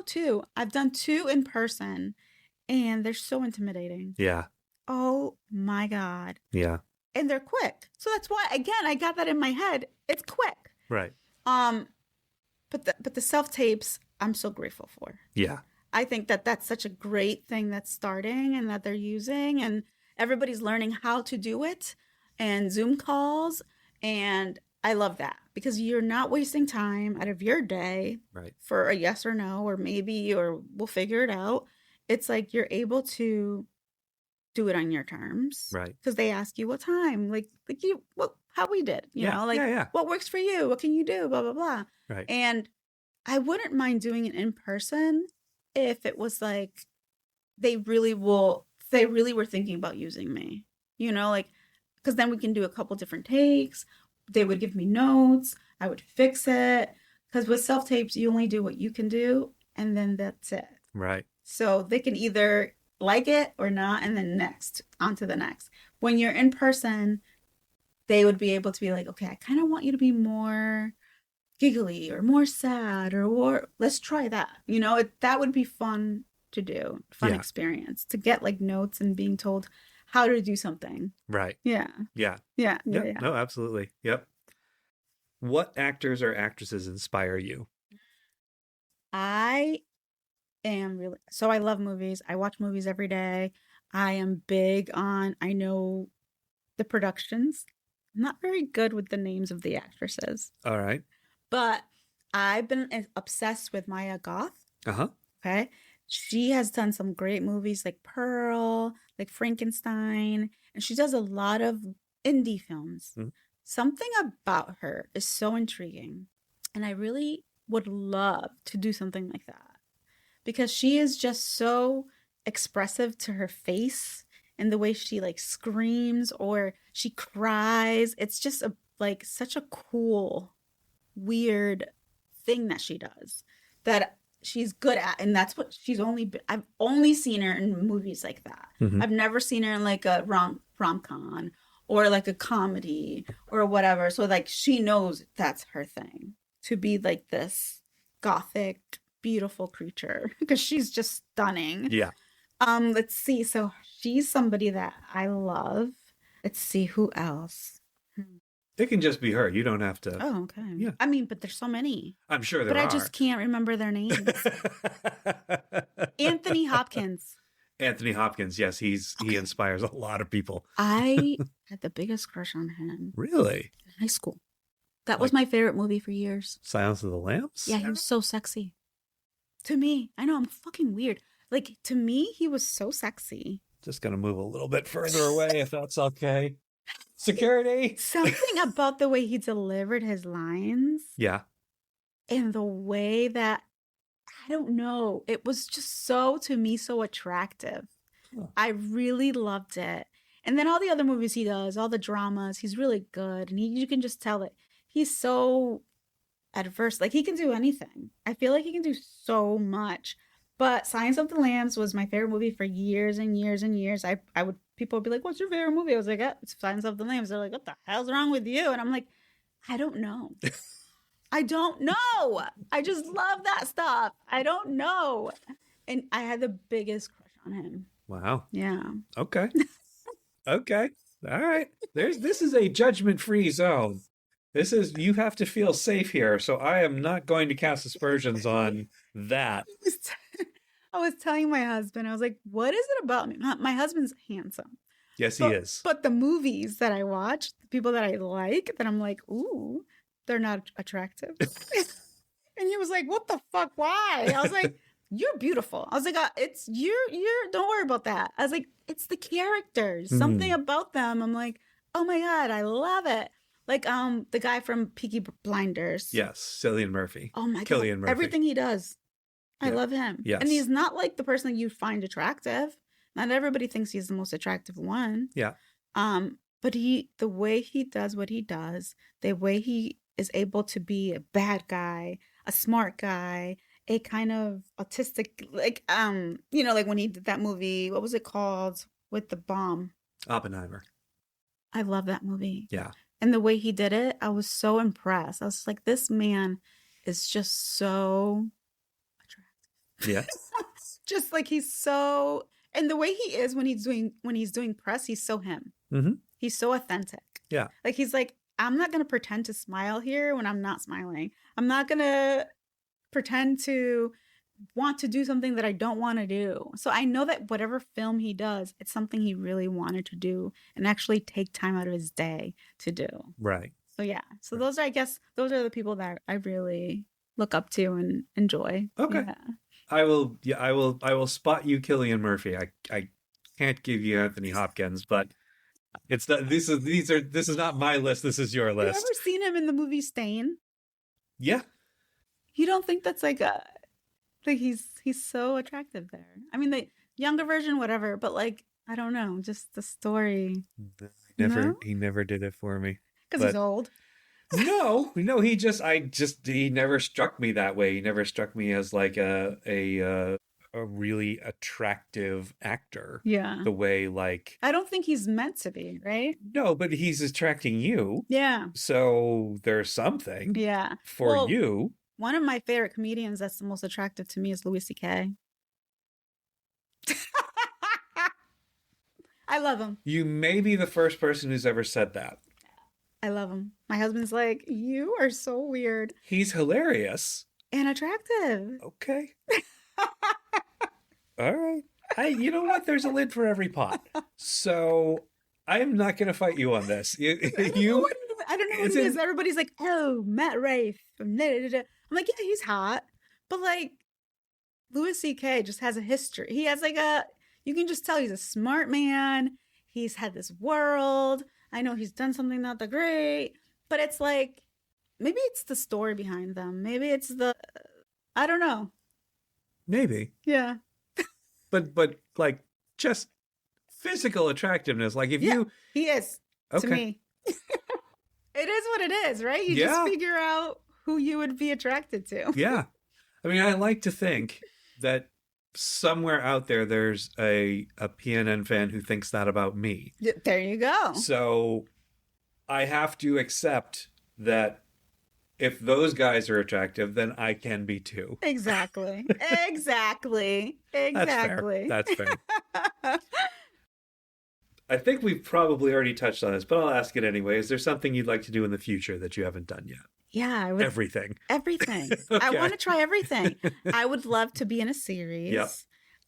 [SPEAKER 2] two. I've done 2 in person and they're so intimidating.
[SPEAKER 1] Yeah.
[SPEAKER 2] Oh my God.
[SPEAKER 1] Yeah.
[SPEAKER 2] And they're quick. So that's why, again, I got that in my head. It's quick.
[SPEAKER 1] Right.
[SPEAKER 2] But the self-tapes, I'm so grateful for.
[SPEAKER 1] Yeah.
[SPEAKER 2] I think that that's such a great thing that's starting and that they're using and everybody's learning how to do it and Zoom calls. And I love that because you're not wasting time out of your day for a yes or no, or maybe, or we'll figure it out. It's like you're able to do it on your terms.
[SPEAKER 1] Right.
[SPEAKER 2] Because they ask you what time, how we did, what works for you? What can you do? Blah, blah, blah.
[SPEAKER 1] Right.
[SPEAKER 2] And I wouldn't mind doing it in person if it was like, they really were thinking about using me, because then we can do a couple different takes. They would give me notes. I would fix it. Because with self-tapes, you only do what you can do. And then that's it.
[SPEAKER 1] Right.
[SPEAKER 2] So they can either like it or not. And then on to the next. When you're in person, they would be able to be like, okay, I kind of want you to be more giggly or more sad or let's try that. That would be fun to do. Fun experience to get like notes and being told how to do something. Right. Yeah.
[SPEAKER 1] Yeah.
[SPEAKER 2] Yeah.
[SPEAKER 1] No, absolutely. Yep. What actors or actresses inspire you?
[SPEAKER 2] I love movies. I watch movies every day. I am big on, I know the productions. I'm not very good with the names of the actresses.
[SPEAKER 1] All right.
[SPEAKER 2] But I've been obsessed with Maya Goth.
[SPEAKER 1] Uh-huh.
[SPEAKER 2] Okay. She has done some great movies like Pearl, like Frankenstein, and she does a lot of indie films.
[SPEAKER 1] Mhm.
[SPEAKER 2] Something about her is so intriguing. And I really would love to do something like that because she is just so expressive to her face and the way she like screams or she cries. It's just like such a cool, weird thing that she does that she's good at, and that's what I've only seen her in movies like that.
[SPEAKER 1] Mhm.
[SPEAKER 2] I've never seen her in like a rom-com or like a comedy or whatever. So like she knows that's her thing, to be like this gothic beautiful creature because she's just stunning.
[SPEAKER 1] Yeah.
[SPEAKER 2] Let's see. So she's somebody that I love. Let's see who else.
[SPEAKER 1] It can just be her. You don't have to.
[SPEAKER 2] Oh, okay.
[SPEAKER 1] Yeah.
[SPEAKER 2] I mean, but there's so many.
[SPEAKER 1] I'm sure there
[SPEAKER 2] But
[SPEAKER 1] are.
[SPEAKER 2] I just can't remember their names. Anthony Hopkins.
[SPEAKER 1] Anthony Hopkins, yes, he inspires a lot of people.
[SPEAKER 2] I had the biggest crush on him
[SPEAKER 1] Really?
[SPEAKER 2] in high school. That was my favorite movie for years.
[SPEAKER 1] Silence of the Lambs?
[SPEAKER 2] Yeah, he was so sexy. To me, I know I'm fucking weird. Like, to me, he was so sexy.
[SPEAKER 1] Just gonna move a little bit further away if that's okay. Security.
[SPEAKER 2] Something about the way he delivered his lines.
[SPEAKER 1] Yeah.
[SPEAKER 2] And the way that, I don't know, it was just so, to me, so attractive.
[SPEAKER 1] Huh.
[SPEAKER 2] I really loved it. And then all the other movies he does, all the dramas, he's really good. And you can just tell it. He's so adverse. Like, he can do anything. I feel like he can do so much. But Silence of the Lambs was my favorite movie for years and years and years. People would be like, what's your favorite movie? I was like, it's Silence of the Lambs. They're like, what the hell's wrong with you? And I'm like, I don't know. I don't know. I just love that stuff. I don't know. And I had the biggest crush on him.
[SPEAKER 1] Wow.
[SPEAKER 2] Yeah.
[SPEAKER 1] Okay. Okay. All right. This is a judgment-free zone. You have to feel safe here. So I am not going to cast aspersions on that.
[SPEAKER 2] I was telling my husband, I was like, what is it about me? My husband's handsome.
[SPEAKER 1] Yes, he is.
[SPEAKER 2] But the movies that I watch, the people that I like, that I'm like, ooh, they're not attractive. And he was like, what the fuck? Why? I was like, you're beautiful. I was like, don't worry about that. I was like, it's the characters. Something about them. I'm like, oh my God, I love it. Like the guy from Peaky Blinders.
[SPEAKER 1] Yes, Cillian Murphy.
[SPEAKER 2] Oh my
[SPEAKER 1] Cillian
[SPEAKER 2] God.
[SPEAKER 1] Murphy.
[SPEAKER 2] Everything he does. I love him.
[SPEAKER 1] Yes.
[SPEAKER 2] And he's not like the person you find attractive. Not everybody thinks he's the most attractive one.
[SPEAKER 1] Yeah.
[SPEAKER 2] But the way he does what he does, the way he is able to be a bad guy, a smart guy, a kind of autistic, like, like when he did that movie, what was it called? With the bomb.
[SPEAKER 1] Oppenheimer.
[SPEAKER 2] I love that movie.
[SPEAKER 1] Yeah.
[SPEAKER 2] And the way he did it, I was so impressed. I was like, this man is just so attractive.
[SPEAKER 1] Yeah.
[SPEAKER 2] Just like and the way he is when he's doing press, he's so him.
[SPEAKER 1] Mm-hmm.
[SPEAKER 2] He's so authentic.
[SPEAKER 1] Yeah.
[SPEAKER 2] Like he's like, I'm not gonna pretend to smile here when I'm not smiling. I'm not gonna pretend to want to do something that I don't want to do. So I know that whatever film he does, it's something he really wanted to do and actually take time out of his day to do.
[SPEAKER 1] Right.
[SPEAKER 2] So yeah. So those are the people that I really look up to and enjoy.
[SPEAKER 1] Okay.
[SPEAKER 2] Yeah.
[SPEAKER 1] I will spot you Cillian Murphy. I can't give you Anthony Hopkins, but it's not, this is not my list. This is your
[SPEAKER 2] Have you
[SPEAKER 1] list.
[SPEAKER 2] ever seen him in the movie Stain?
[SPEAKER 1] Yeah.
[SPEAKER 2] You don't think that's like he's so attractive there. I mean, the younger version, whatever, but like, I don't know, just the story.
[SPEAKER 1] He never did it for me.
[SPEAKER 2] Because he's old.
[SPEAKER 1] No, he never struck me that way. He never struck me as like a really attractive actor.
[SPEAKER 2] Yeah.
[SPEAKER 1] The way like
[SPEAKER 2] I don't think he's meant to be, right?
[SPEAKER 1] No, but he's attracting you.
[SPEAKER 2] Yeah.
[SPEAKER 1] So there's something.
[SPEAKER 2] Yeah.
[SPEAKER 1] For you.
[SPEAKER 2] One of my favorite comedians that's the most attractive to me is Louis C.K. I love him.
[SPEAKER 1] You may be the first person who's ever said that.
[SPEAKER 2] I love him. My husband's like, you are so weird.
[SPEAKER 1] He's hilarious.
[SPEAKER 2] And attractive.
[SPEAKER 1] Okay. All right. You know what? There's a lid for every pot. So I am not going to fight you on this. I don't know
[SPEAKER 2] what it is. Everybody's like, oh, Matt Rafe. I'm I'm like, yeah, he's hot. But like Louis C.K. just has a history. He has like you can just tell he's a smart man. He's had this world. I know he's done something not that great, but it's like, maybe it's the story behind them. Maybe it's I don't know.
[SPEAKER 1] Maybe.
[SPEAKER 2] Yeah.
[SPEAKER 1] But like just physical attractiveness. Like if
[SPEAKER 2] he is to me. It is what it is, right? You just figure out who you would be attracted to.
[SPEAKER 1] Yeah. I mean, I like to think that somewhere out there's a PNN fan who thinks that about me.
[SPEAKER 2] There you go.
[SPEAKER 1] So I have to accept that if those guys are attractive, then I can be too.
[SPEAKER 2] Exactly. Exactly.
[SPEAKER 1] That's fair. I think we've probably already touched on this, but I'll ask it anyway. Is there something you'd like to do in the future that you haven't done yet?
[SPEAKER 2] Yeah, I would.
[SPEAKER 1] Everything.
[SPEAKER 2] Okay. I want to try everything. I would love to be in a series.
[SPEAKER 1] Yep.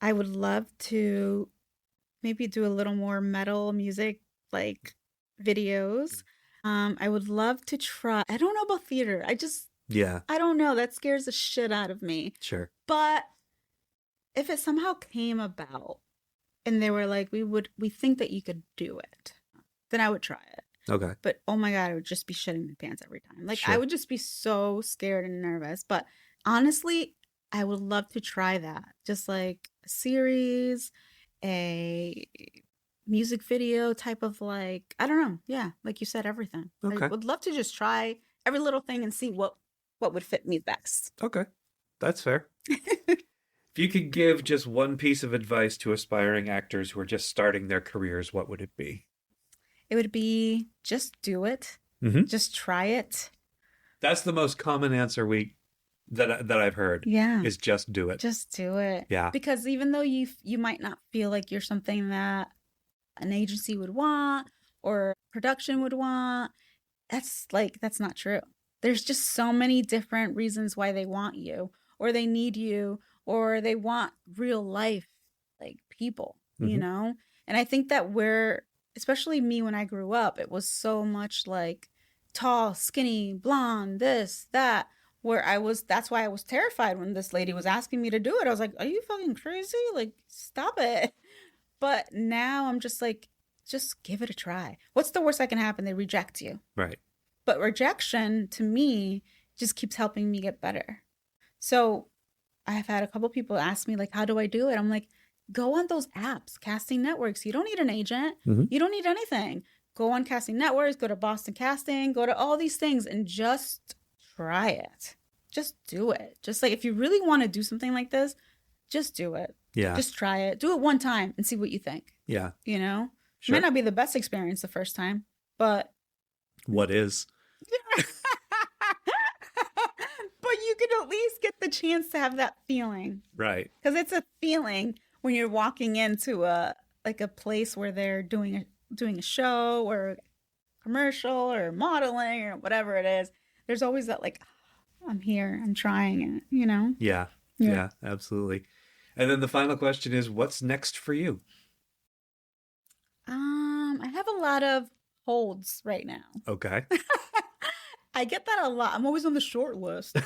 [SPEAKER 2] I would love to maybe do a little more metal music, like videos. I would love to try. I don't know about theater. I don't know. That scares the shit out of me.
[SPEAKER 1] Sure.
[SPEAKER 2] But if it somehow came about and they were like, we think that you could do it, then I would try it.
[SPEAKER 1] Okay.
[SPEAKER 2] But oh my God, I would just be shitting my pants every time. Like,
[SPEAKER 1] sure.
[SPEAKER 2] I would just be so scared and nervous. But honestly, I would love to try that. Just like a series, a music video type of like, I don't know. Yeah. Like you said, everything.
[SPEAKER 1] Okay.
[SPEAKER 2] I would love to just try every little thing and see what would fit me best.
[SPEAKER 1] Okay. That's fair. If you could give just one piece of advice to aspiring actors who are just starting their careers, what would it be?
[SPEAKER 2] It would be just do it.
[SPEAKER 1] Mm-hmm.
[SPEAKER 2] Just try it.
[SPEAKER 1] That's the most common answer that I've heard.
[SPEAKER 2] Yeah.
[SPEAKER 1] Is just do it.
[SPEAKER 2] Just do it.
[SPEAKER 1] Yeah.
[SPEAKER 2] Because even though you might not feel like you're something that an agency would want or production would want, that's not true. There's just so many different reasons why they want you or they need you or they want real life like people, you know? And I think that especially me when I grew up, it was so much like tall, skinny, blonde, this, that, that's why I was terrified when this lady was asking me to do it. I was like, are you fucking crazy? Like, stop it. But now I'm just like, just give it a try. What's the worst that can happen? They reject you.
[SPEAKER 1] Right.
[SPEAKER 2] But rejection to me just keeps helping me get better. So I've had a couple people ask me, like, how do I do it? I'm like, go on those apps, casting networks. You don't need an agent.
[SPEAKER 1] Mm-hmm.
[SPEAKER 2] You don't need anything. Go on casting networks, go to Boston Casting, go to all these things and just try it. Just do it. Just like, if you really want to do something like this, just do it.
[SPEAKER 1] Yeah.
[SPEAKER 2] Just try it. Do it one time and see what you think.
[SPEAKER 1] Yeah.
[SPEAKER 2] You know?
[SPEAKER 1] Sure.
[SPEAKER 2] It might not be the best experience the first time, but...
[SPEAKER 1] What is?
[SPEAKER 2] But you can at least get the chance to have that feeling.
[SPEAKER 1] Right.
[SPEAKER 2] Because it's a feeling when you're walking into a place where they're doing a show or commercial or modeling or whatever it is. There's always that like, I'm here, I'm trying it, you know?
[SPEAKER 1] Yeah. Yeah, absolutely. And then the final question is, what's next for you?
[SPEAKER 2] I have a lot of holds right now.
[SPEAKER 1] Okay.
[SPEAKER 2] I get that a lot. I'm always on the short list.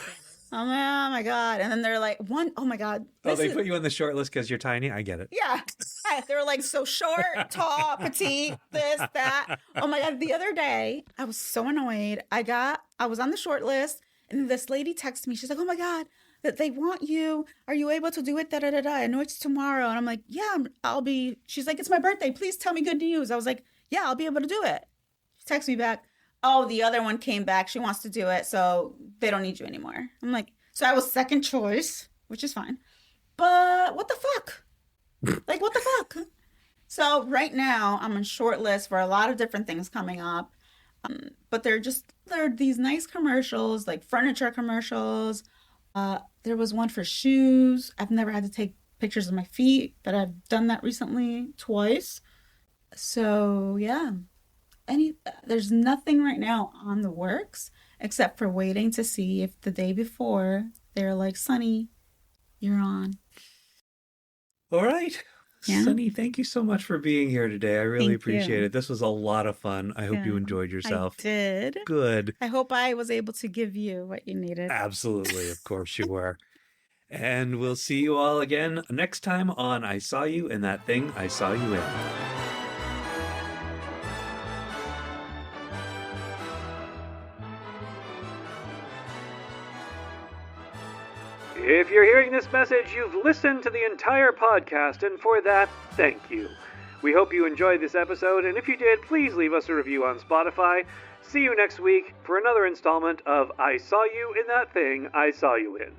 [SPEAKER 2] Oh my God. And then they're like, oh my God.
[SPEAKER 1] They put you on the short list because you're tiny? I get it.
[SPEAKER 2] Yeah. They were like, so short, tall, petite, this, that. Oh my God. The other day, I was so annoyed. I was on the short list and this lady texted me. She's like, oh my God, that they want you. Are you able to do it? Da, da, da, da. I know it's tomorrow. And I'm like, yeah, I'll be. She's like, it's my birthday. Please tell me good news. I was like, yeah, I'll be able to do it. She texts me back. Oh, the other one came back. She wants to do it. So they don't need you anymore. I'm like, so I was second choice, which is fine. But what the fuck? Like, what the fuck? So right now I'm on short list for a lot of different things coming up. But they're these nice commercials, like furniture commercials. There was one for shoes. I've never had to take pictures of my feet, but I've done that recently twice. So yeah. There's nothing right now on the works except for waiting to see if the day before they're like, Sunny, you're on.
[SPEAKER 1] All right.
[SPEAKER 2] Yeah.
[SPEAKER 1] Sunny, thank you so much for being here today. I really
[SPEAKER 2] Thank
[SPEAKER 1] appreciate
[SPEAKER 2] you.
[SPEAKER 1] it. This was a lot of fun. I hope you
[SPEAKER 2] Yeah,
[SPEAKER 1] enjoyed yourself.
[SPEAKER 2] I did.
[SPEAKER 1] Good.
[SPEAKER 2] I hope I was able to give you what you needed.
[SPEAKER 1] Absolutely. Of course you were. And we'll see you all again next time on I Saw You in That Thing I Saw You In. If you're hearing this message, you've listened to the entire podcast, and for that, thank you. We hope you enjoyed this episode, and if you did, please leave us a review on Spotify. See you next week for another installment of I Saw You in That Thing I Saw You In.